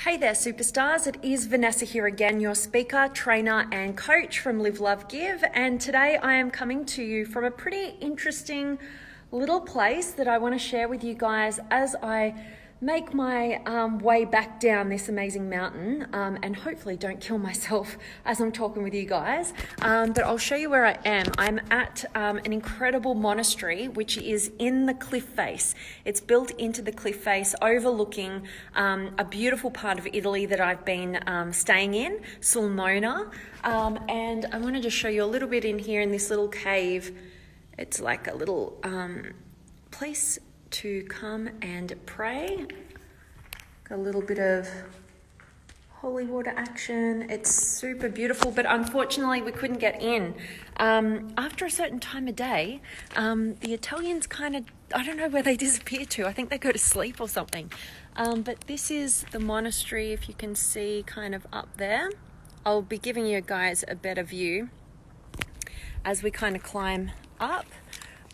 Hey there, superstars. It is Vanessa here again, your speaker, trainer, and coach from Live, Love, Give. And today I am coming to you from a pretty interesting little place that I want to share with you guys as I make my way back down this amazing mountain and hopefully don't kill myself as I'm talking with you guys. But I'll show you where I am. I'm at an incredible monastery which is in the cliff face. It's built into the cliff face overlooking a beautiful part of Italy that I've been staying in, Sulmona. And I want to just show you a little bit in here in this little cave. It's like a little place to come and pray. Got a little bit of holy water action. It's super beautiful, but unfortunately we couldn't get in. After a certain time of day, the Italians kind of, I don't know where they disappear to. I think they go to sleep or something. But this is the monastery, if you can see kind of up there. I'll be giving you guys a better view as we kind of climb up.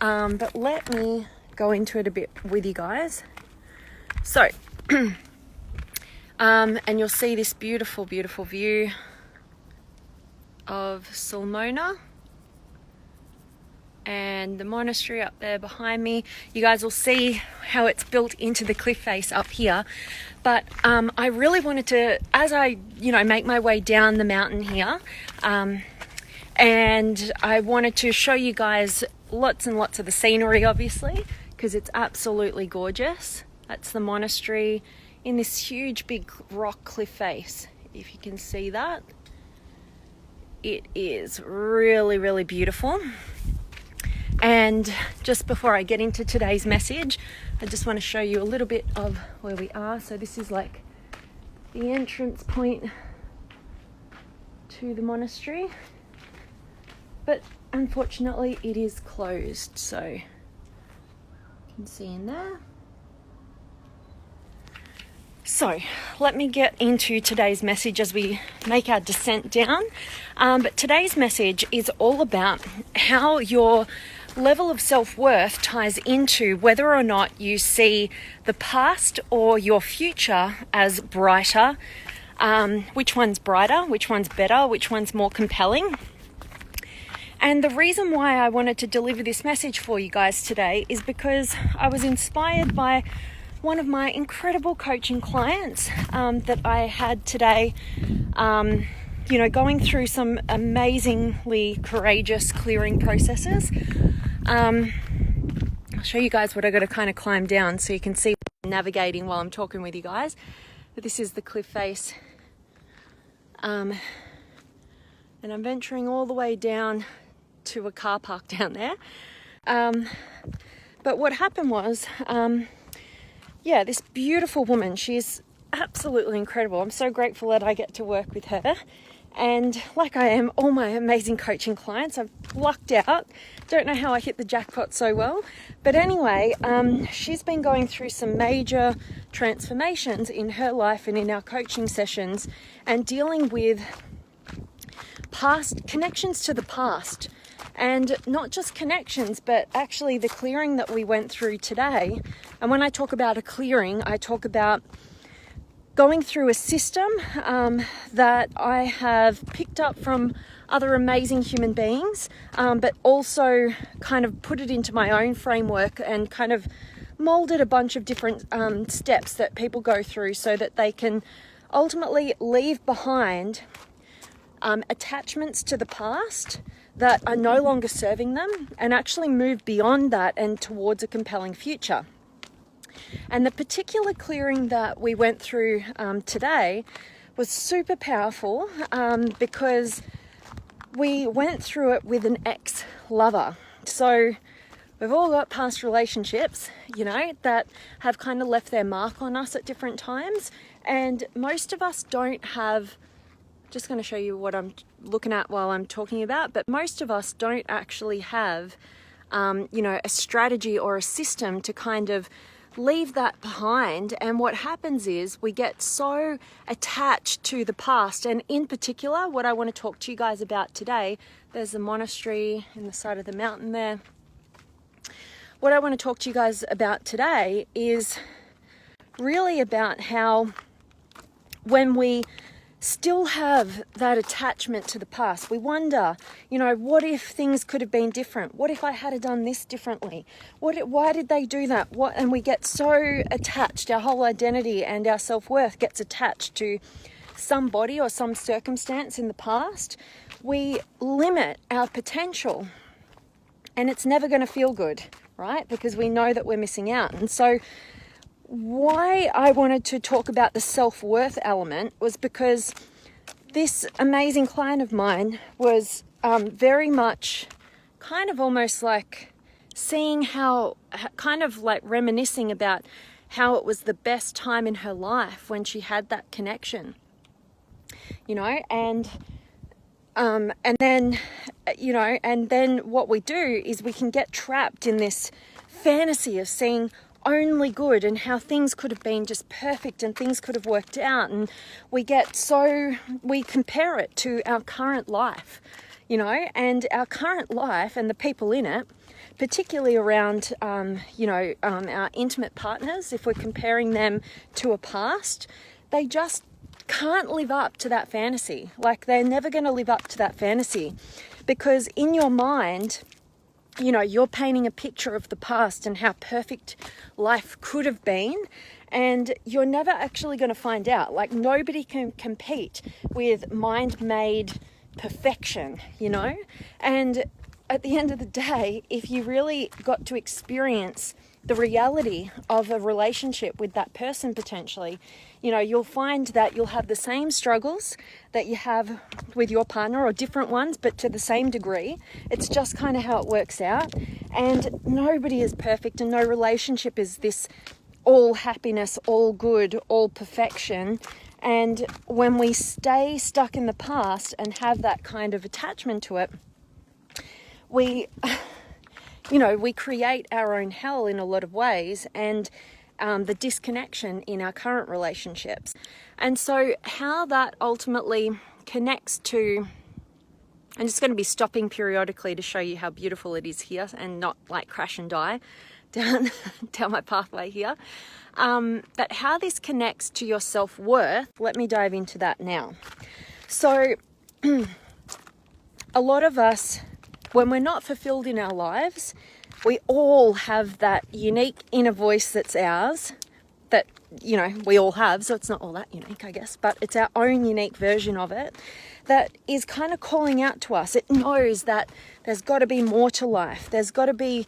But let me go into it a bit with you guys. So, and you'll see this beautiful, beautiful view of Sulmona and the monastery up there behind me. You guys will see how it's built into the cliff face up here. But I really wanted to, as I, make my way down the mountain here, and I wanted to show you guys lots and lots of the scenery, obviously, because it's absolutely gorgeous. That's the monastery in this huge big rock cliff face. If you can see that, it is really, really beautiful. And just before I get into today's message, I just want to show you a little bit of where we are. So this is like the entrance point to the monastery, but unfortunately it is closed, so you can see in there. So let me get into today's message as we make our descent down. But today's message is all about how your level of self-worth ties into whether or not you see the past or your future as brighter. Which one's brighter, which one's better, which one's more compelling. And the reason why I wanted to deliver this message for you guys today is because I was inspired by one of my incredible coaching clients that I had today, going through some amazingly courageous clearing processes. I'll show you guys what I got to kind of climb down so you can see what I'm navigating while I'm talking with you guys. But this is the cliff face. And I'm venturing all the way down to a car park down there. But what happened was, this beautiful woman, she's absolutely incredible. I'm so grateful that I get to work with her. And like I am all my amazing coaching clients, I've lucked out. Don't know how I hit the jackpot so well. But anyway, she's been going through some major transformations in her life and in our coaching sessions and dealing with past connections to the past. And not just connections, but actually the clearing that we went through today. And when I talk about a clearing, I talk about going through a system that I have picked up from other amazing human beings, but also kind of put it into my own framework and kind of molded a bunch of different steps that people go through so that they can ultimately leave behind attachments to the past that are no longer serving them and actually move beyond that and towards a compelling future. And the particular clearing that we went through today was super powerful because we went through it with an ex-lover. So we've all got past relationships, that have kind of left their mark on us at different times. And most of us don't have, just going to show you what I'm looking at while I'm talking about, but most of us don't actually have, a strategy or a system to kind of leave that behind. And what happens is we get so attached to the past. And in particular, what I want to talk to you guys about today, there's a monastery in the side of the mountain there. What I want to talk to you guys about today is really about how when we still have that attachment to the past, we wonder, what if things could have been different? What if I had done this differently? Why did they do that? And we get so attached, our whole identity and our self-worth gets attached to somebody or some circumstance in the past. We limit our potential, and it's never going to feel good, right? Because we know that we're missing out. And so why I wanted to talk about the self-worth element was because this amazing client of mine was very much kind of almost like seeing how, kind of like reminiscing about how it was the best time in her life when she had that connection, and then what we do is we can get trapped in this fantasy of seeing only good and how things could have been just perfect and things could have worked out, and we compare it to our current life, and our current life and the people in it, particularly around our intimate partners, if we're comparing them to a past, they just can't live up to that fantasy. Like, they're never going to live up to that fantasy, because in your mind, you're painting a picture of the past and how perfect life could have been, and you're never actually going to find out. Like, nobody can compete with mind-made perfection, and at the end of the day, if you really got to experience the reality of a relationship with that person potentially, you'll find that you'll have the same struggles that you have with your partner, or different ones, but to the same degree. It's just kind of how it works out. And nobody is perfect, and no relationship is this all happiness, all good, all perfection. And when we stay stuck in the past and have that kind of attachment to it, we create our own hell in a lot of ways, and the disconnection in our current relationships. And so how that ultimately connects to, I'm just going to be stopping periodically to show you how beautiful it is here and not like crash and die down my pathway here. But how this connects to your self-worth, let me dive into that now. So a lot of us, when we're not fulfilled in our lives, we all have that unique inner voice that's ours, that, we all have, so it's not all that unique, I guess, but it's our own unique version of it that is kind of calling out to us. It knows that there's got to be more to life. There's got to be,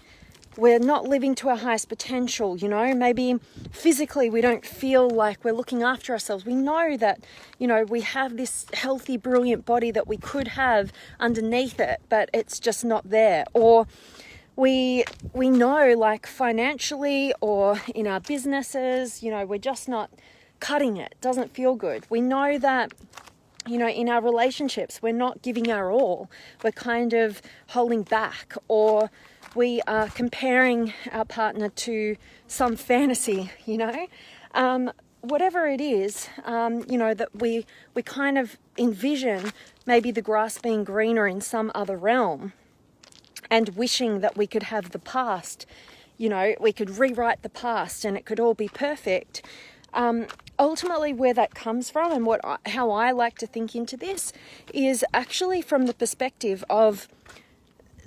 we're not living to our highest potential, maybe physically we don't feel like we're looking after ourselves. We know that, we have this healthy, brilliant body that we could have underneath it, but it's just not there. Or we know, like, financially or in our businesses, we're just not cutting it. It doesn't feel good. We know that, in our relationships, we're not giving our all. We're kind of holding back, or we are comparing our partner to some fantasy, whatever it is, that we kind of envision maybe the grass being greener in some other realm, and wishing that we could have the past, we could rewrite the past and it could all be perfect. Ultimately, where that comes from, and how I like to think into this, is actually from the perspective of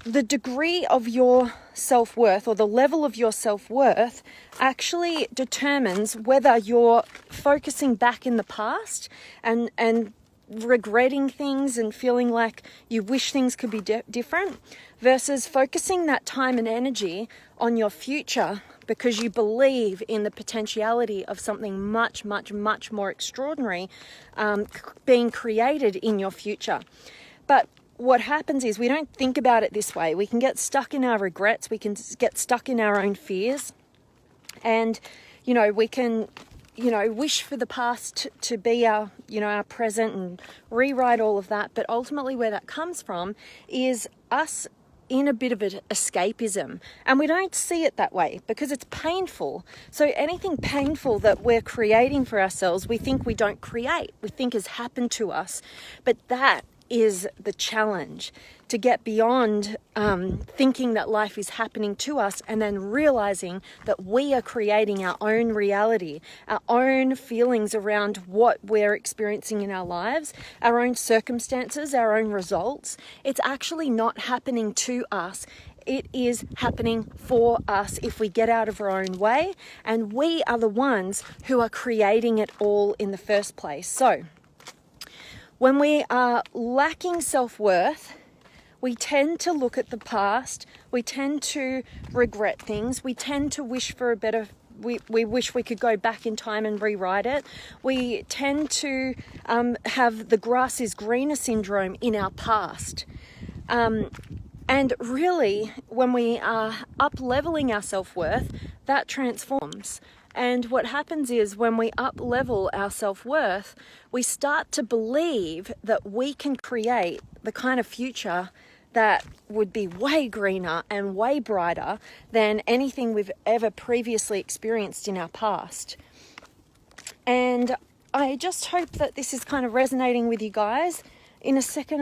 the degree of your self-worth, or the level of your self-worth, actually determines whether you're focusing back in the past and regretting things and feeling like you wish things could be different, versus focusing that time and energy on your future, because you believe in the potentiality of something much, much, much more extraordinary being created in your future. But what happens is we don't think about it this way. We can get stuck in our regrets. We can get stuck in our own fears. And, we can, wish for the past to be our, our present, and rewrite all of that. But ultimately where that comes from is us in a bit of an escapism. And we don't see it that way because it's painful. So anything painful that we're creating for ourselves, we think we don't create. We think has happened to us. But that is the challenge, to get beyond thinking that life is happening to us and then realizing that we are creating our own reality, our own feelings around what we're experiencing in our lives, our own circumstances, our own results. It's actually not happening to us. It is happening for us if we get out of our own way, and we are the ones who are creating it all in the first place. So when we are lacking self-worth, we tend to look at the past, we tend to regret things, we tend to wish for a better, we wish we could go back in time and rewrite it. We tend to have the grass is greener syndrome in our past. And really, when we are up-leveling our self-worth, that transforms. And what happens is when we up-level our self-worth, we start to believe that we can create the kind of future that would be way greener and way brighter than anything we've ever previously experienced in our past. And I just hope that this is kind of resonating with you guys. In a second,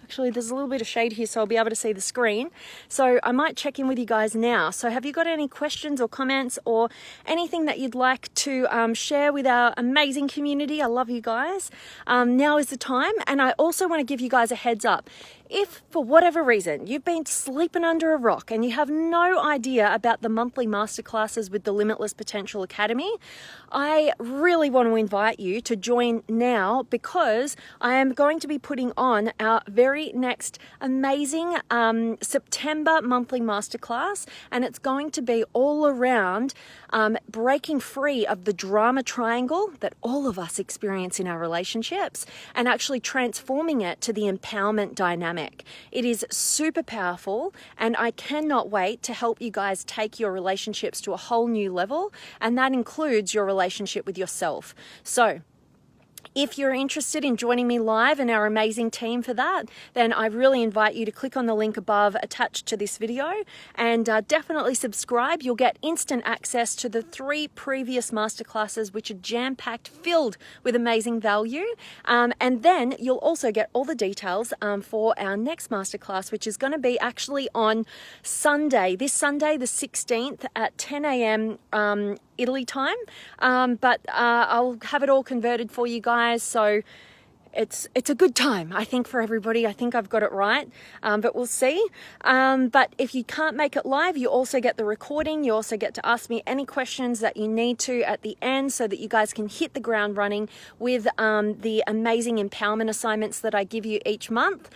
actually, there's a little bit of shade here, so I'll be able to see the screen. So I might check in with you guys now. So have you got any questions or comments or anything that you'd like to share with our amazing community? I love you guys. Now is the time. And I also want to give you guys a heads up. If for whatever reason you've been sleeping under a rock and you have no idea about the monthly masterclasses with the Limitless Potential Academy, I really want to invite you to join now, because I am going to be putting on our very next amazing September monthly masterclass, and it's going to be all around breaking free of the drama triangle that all of us experience in our relationships and actually transforming it to the empowerment dynamic. It is super powerful, and I cannot wait to help you guys take your relationships to a whole new level, and that includes your relationship with yourself. So if you're interested in joining me live and our amazing team for that, then I really invite you to click on the link above attached to this video and definitely subscribe. You'll get instant access to the 3 previous masterclasses, which are jam-packed, filled with amazing value. And then you'll also get all the details for our next masterclass, which is going to be actually on Sunday, this Sunday, the 16th at 10 a.m. Italy time, but I'll have it all converted for you guys, so it's a good time, I think, for everybody. I think I've got it right, but we'll see. But if you can't make it live, you also get the recording. You also get to ask me any questions that you need to at the end, so that you guys can hit the ground running with the amazing empowerment assignments that I give you each month.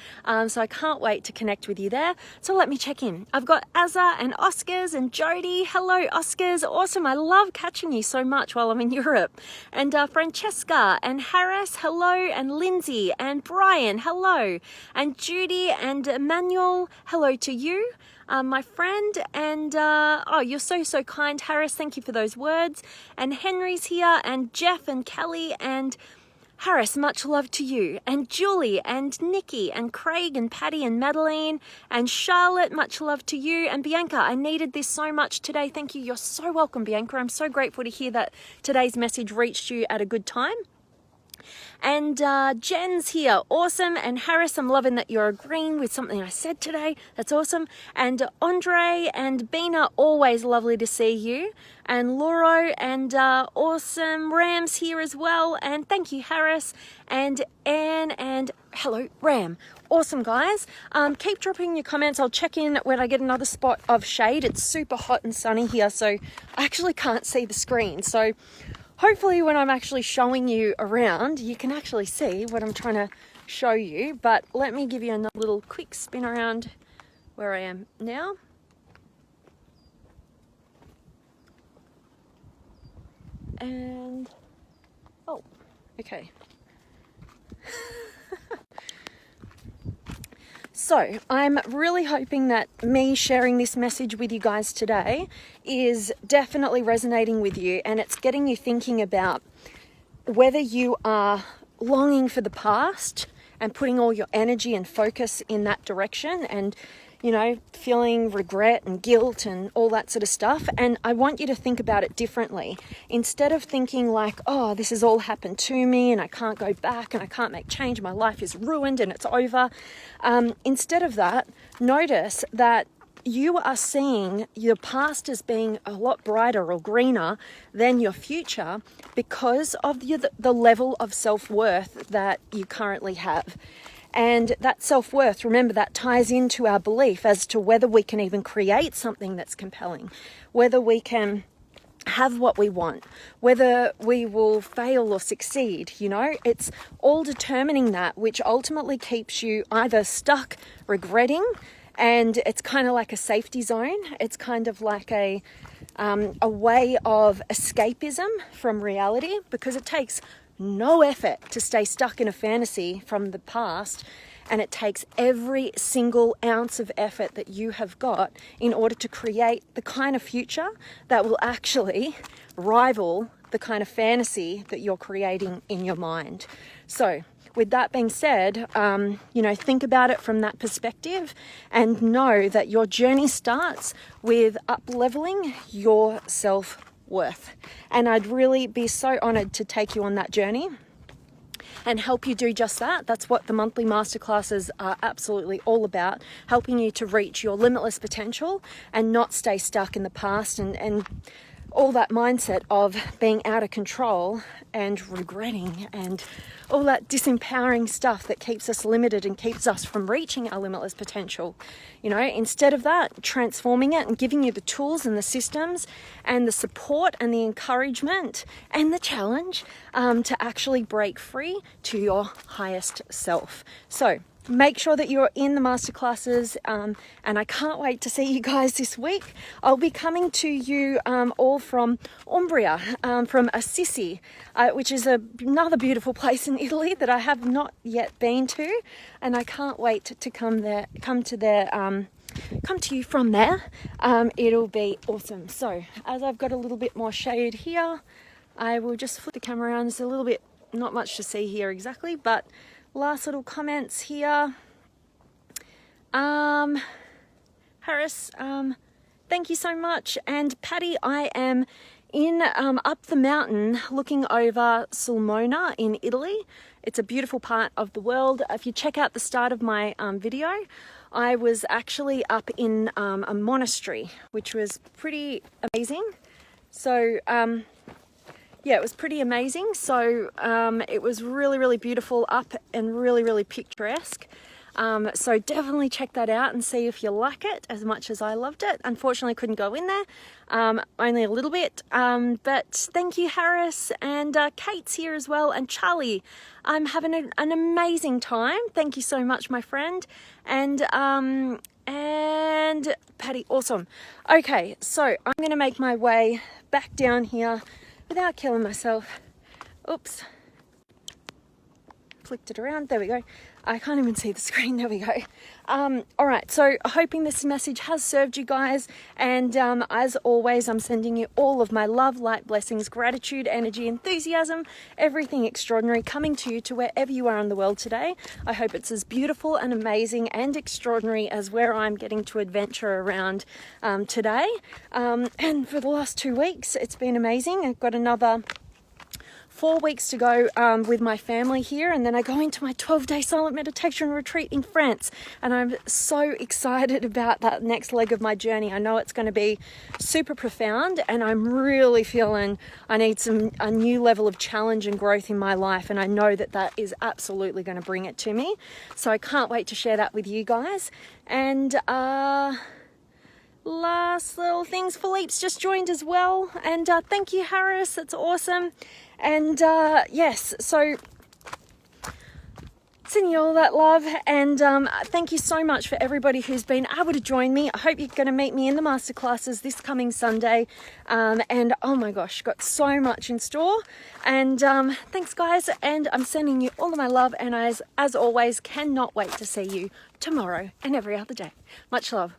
So I can't wait to connect with you there. So let me check in. I've got Azza and Oscars and Jody. Hello, Oscars. Awesome. I love catching you so much while I'm in Europe. And Francesca and Harris. Hello. And Lindsay and Brian, hello. And Judy and Emmanuel, hello to you, my friend. And oh, you're so kind, Harris. Thank you for those words. And Henry's here, and Jeff and Kelly and Harris, much love to you. And Julie and Nikki and Craig and Patty and Madeline and Charlotte, much love to you. And Bianca, I needed this so much today. Thank you. You're so welcome, Bianca. I'm so grateful to hear that today's message reached you at a good time. And Jen's here, awesome. And Harris, I'm loving that you're agreeing with something I said today. That's awesome. And Andre and Bina, always lovely to see you. And Lauro and awesome. Ram's here as well. And thank you, Harris. And Anne and hello, Ram. Awesome, guys. Keep dropping your comments. I'll check in when I get another spot of shade. It's super hot and sunny here, so I actually can't see the screen. So hopefully when I'm actually showing you around, you can actually see what I'm trying to show you. But let me give you another little quick spin around where I am now. And, oh, okay. So I'm really hoping that me sharing this message with you guys today is definitely resonating with you, and it's getting you thinking about whether you are longing for the past and putting all your energy and focus in that direction, and you know, feeling regret and guilt and all that sort of stuff. And I want you to think about it differently. Instead of thinking like, oh, this has all happened to me and I can't go back and I can't make change, my life is ruined and it's over. Instead of that, notice that you are seeing your past as being a lot brighter or greener than your future because of the level of self-worth that you currently have. And that self-worth, remember, that ties into our belief as to whether we can even create something that's compelling, whether we can have what we want, whether we will fail or succeed. You know, it's all determining that, which ultimately keeps you either stuck regretting, and it's kind of like a safety zone. It's kind of like a way of escapism from reality, because it takes no effort to stay stuck in a fantasy from the past, and it takes every single ounce of effort that you have got in order to create the kind of future that will actually rival the kind of fantasy that you're creating in your mind. So with that being said, you know, think about it from that perspective and know that your journey starts with up-leveling your self-worth. And I'd really be so honored to take you on that journey and help you do just that. That's what the monthly masterclasses are absolutely all about, helping you to reach your limitless potential and not stay stuck in the past and all that mindset of being out of control and regretting and all that disempowering stuff that keeps us limited and keeps us from reaching our limitless potential. You know, instead of that, transforming it and giving you the tools and the systems and the support and the encouragement and the challenge to actually break free to your highest self. So make sure that you're in the masterclasses, and I can't wait to see you guys this week. I'll be coming to you all from Umbria, from Assisi, which is another beautiful place in Italy that I have not yet been to, and I can't wait to come to you from there. It'll be awesome. So as I've got a little bit more shade here, I will just flip the camera around. There's a little bit, not much to see here exactly, but last little comments here. Harris, thank you so much. And Patty, I am in up the mountain looking over Sulmona in Italy. It's a beautiful part of the world. If you check out the start of my video, I was actually up in a monastery, which was pretty amazing. So yeah, it was pretty amazing. So it was really, really beautiful up and really, really picturesque. So definitely check that out and see if you like it as much as I loved it. Unfortunately, couldn't go in there, only a little bit. But thank you, Harris, and Kate's here as well, and Charlie. I'm having an amazing time. Thank you so much, my friend. And Patty, awesome. Okay, so I'm going to make my way back down here without killing myself. Oops. Flicked it around. There we go. I can't even see the screen. There we go. All right. So hoping this message has served you guys. And as always, I'm sending you all of my love, light, blessings, gratitude, energy, enthusiasm, everything extraordinary coming to you to wherever you are in the world today. I hope it's as beautiful and amazing and extraordinary as where I'm getting to adventure around today. And for the last 2 weeks, it's been amazing. I've got another 4 weeks to go with my family here, and then I go into my 12-day silent meditation retreat in France, and I'm so excited about that next leg of my journey. I know it's going to be super profound, and I'm really feeling I need a new level of challenge and growth in my life, and I know that is absolutely going to bring it to me. So I can't wait to share that with you guys. And last little things, Philippe's just joined as well, and thank you, Harris, that's awesome. And yes, so sending you all that love, and thank you so much for everybody who's been able to join me. I hope you're going to meet me in the masterclasses this coming Sunday, and oh my gosh, got so much in store. And thanks guys, and I'm sending you all of my love, and as always, cannot wait to see you tomorrow and every other day. Much love.